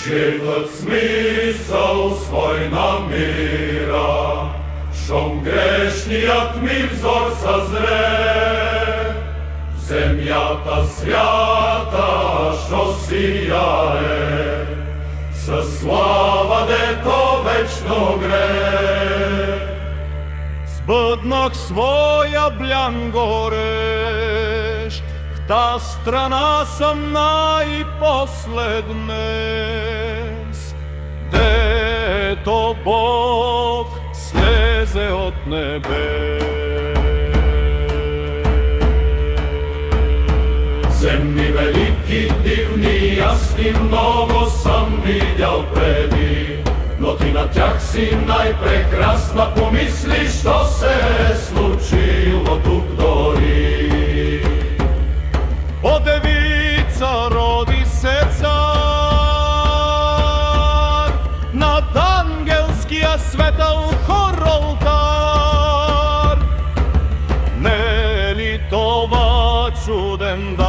Живот смисъл свой намира, шом грешният ми взор съзре. Земята свята, шо сияе, със слава дето вечно гре. Сбъднах своя блян горещ, в та страна съм най-после днес, дето Бог слезе от небе. Земни велики, дивни, ясни, много съм видял преди, но ти на тях си най-прекрасна. Помисли, що се е случило тук дори. О, девица, роди се цар, над ангелския светъл хор олтар. Не е ли това чуден дар?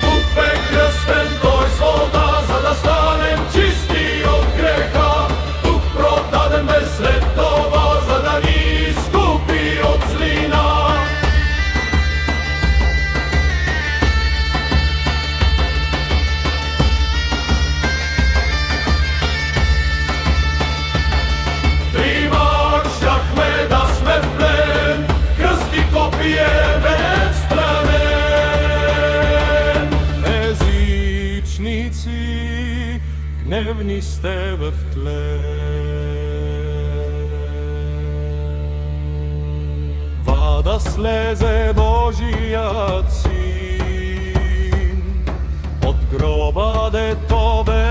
Тук бе кръстен той с вода, за да станем чисти от греха. Тук продаден бе след това, за да ни изкупи от злина. Трима щяхме да сме в плен, кръсти копие венец странен. Езичници, гневни сте в тлен. Вада слезе Божият син от гроба, дето бе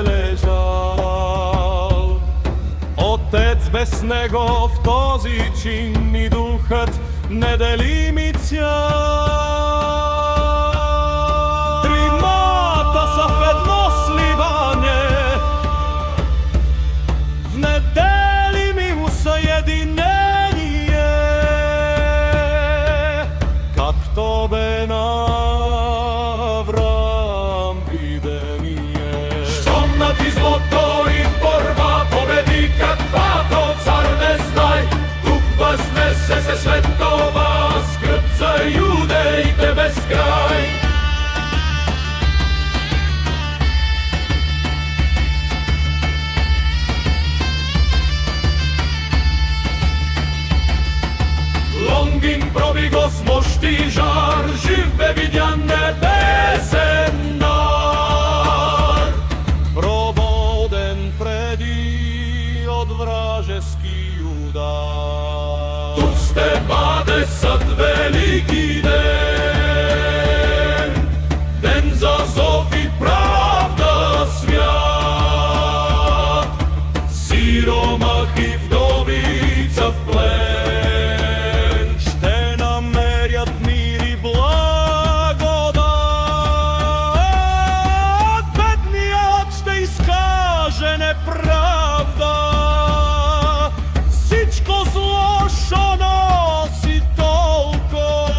лежал. Отец без него в този чин и духът неделими цял. Тримата са в едно сливане, в неделимимо съединение, както бе на Авраам видение. Щом над злото и борба победи, каквато цар не знай, тук възнесе се след това скръб за юдеите без край. Лонгин проби го с мощ и жар, жив бе видян небесен дар. Прободен преди от вражески удар. Тук сте бъде съд велики ден, ден за зов и правда свят. Сиромах и вдовица в плен ще намерят мир и благодат. Бедният ще изкаже неправда, всичко зло шо носи толкова.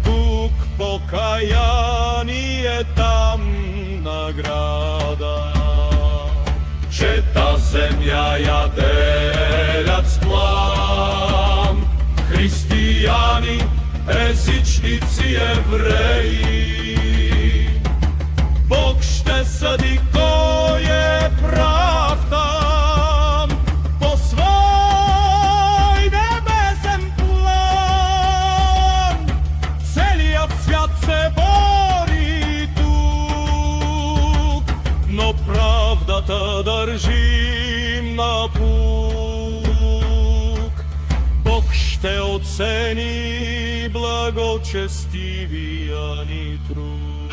Тук покаяние, там награда. че та земя я делят с плам. Християни, езичници, евреи. Бог ще съди кой е прав там, по свой небесен план. Целият свят се бори тук, но правдата държим на пук. Бог ще оцени благочестивия ни труд.